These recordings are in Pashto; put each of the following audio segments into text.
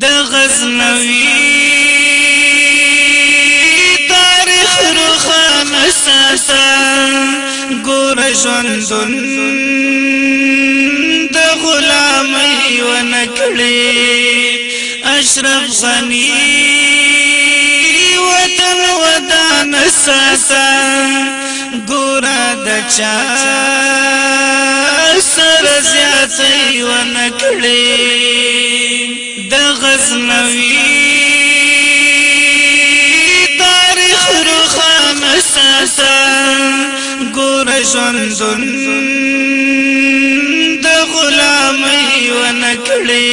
د غزنوي تاریخ روښانه ساته ګور ژوندون د غلامۍ ونکړي اشرف غني وطن ودان ساته ګورا د چا سر زیاتې ونکړي د غزنوي تاریخ روښانه ساته ګوره ژوندون د غلامۍ ونکړي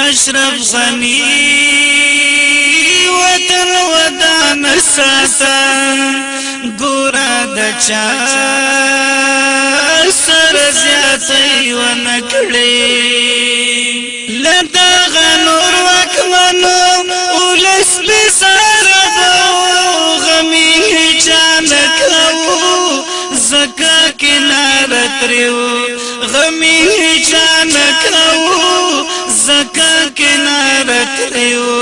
اشرف غني وطن ودان ساته ګورا د چا سر زیاتې ونکړي لدغه نور واکمنو ولس بساره غمي چانه کوو زکه کناره تریو غمي چانه کوو زکه کناره تریو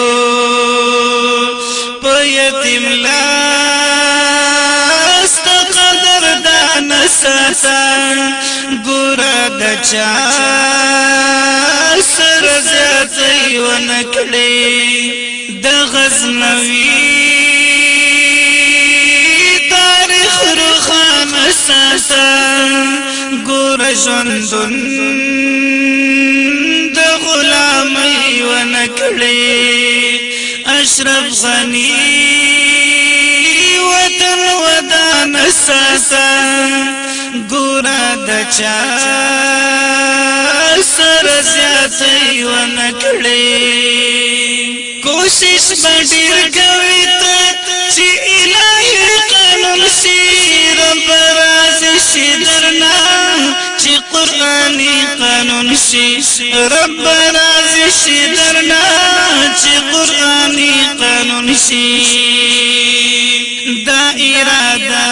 په یتیم لاس قدر دان ساته ګوره د چا سر زیاتې ونکړي د غزنوي تاریخ روښانه ساته ګوره ژوندون د غلامۍ ونکړي اشرف غني وطن ودان ساته ګورا د چا سر زیاتې ونکړي کوشش بډیر کوي ته چې الهي قانون شي رب راضي شي درنا چې قرآني قانون شي رب راضي شي درنا چې قرآني قانون شي دا اراده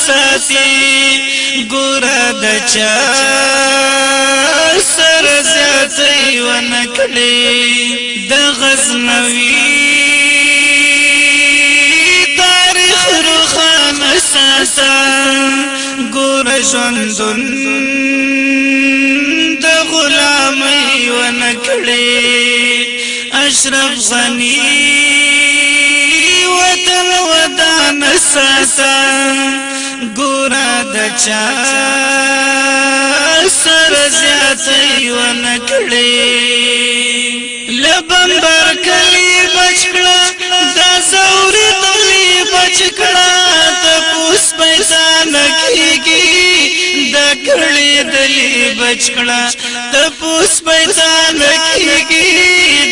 ساتي ګوره د چا سر زیاتې ونکړي د غزنوي تاریخ روښانه ساته ګوره ژوندون د غلامۍ ونکړي اشرف غني وطن ودان ساته ګورا د چا سر زیاتې ونکړي لبنبر کلی بچکړه د زوري تلی بچکړه د پوس پیسا نکېږي د کړي دلی بچکړه د پوس پیسا نکېږي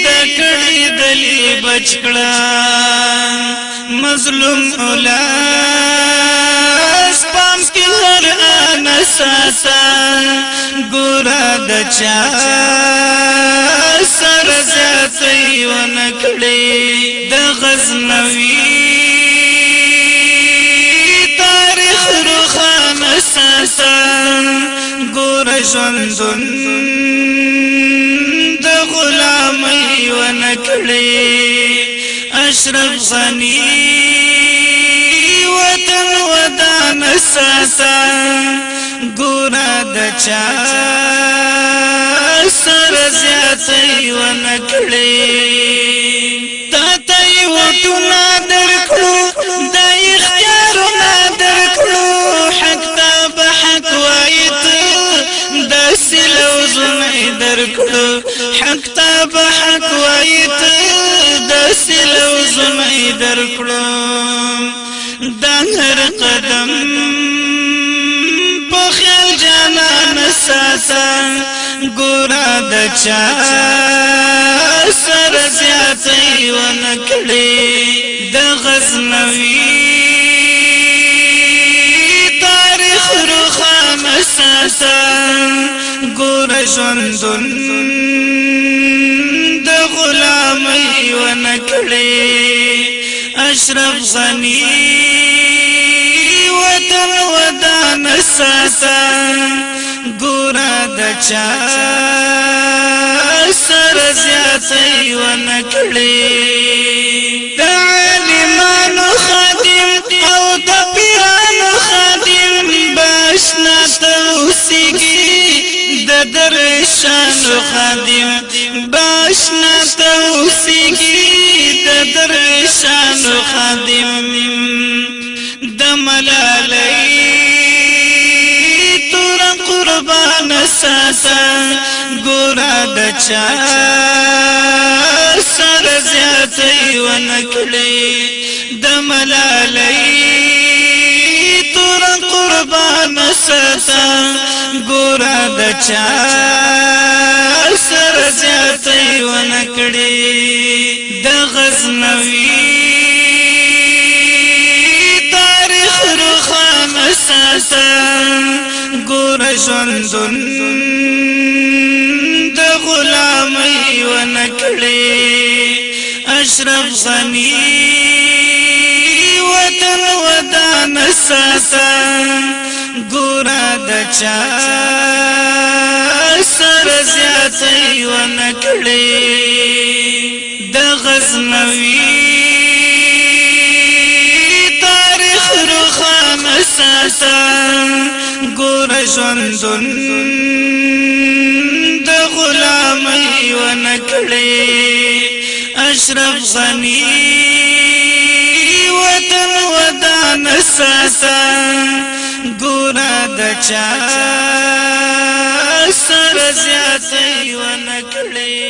د کړي دلی بچکړه مظلوم اولاد پام کی هر آنا ساته ګورا د چا سر زیاتې ونکړي د غزنوي تاریخ روښانه ساته ګوره ژوندون د غلامۍ ونکړي اشرف غني وطن ودان ساته ګورا د چا سر زیاتې ونکړي تا ته وټونه درکړو د اختیارونه درکړو حق ته به حق وایت د سلوزونه درکړو حق ته به حق وایت د سلوزونه درکړو د هر قدم په خیال جانان ساته ګورا د چا سر زیاتې ونکړي د غزنوي تاریخ روښانه ساته ګوره ژوندون د غلامۍ ونکړي اشرف غني وطن ودان ساته ګورا د چا سر زیاتې ونکړي د عالمانو خادم او د پیرانو خادم باشنا توسیږي د درشانو خادم باشنا توسیږي د درشانو خادم د ملالۍ تور قربان ساته ګورا د چا سر زیاتې ونکړي د ملالۍ تور قربان ساته ګورا د چا سر زیاتې ونکړي د غزنوي تاریخ روښانه ساته ګور ژوندون د غلامۍ ونکړي اشرف غني وطن ودان ساته ګورا د چا سر زیاتې ونکړي د غزنوي تاریخ روښانه ساته ګور ژوندون د غلامۍ ونکړي اشرف غني وطن ودان ساته ګورا د چا سر زیاتې ونکړي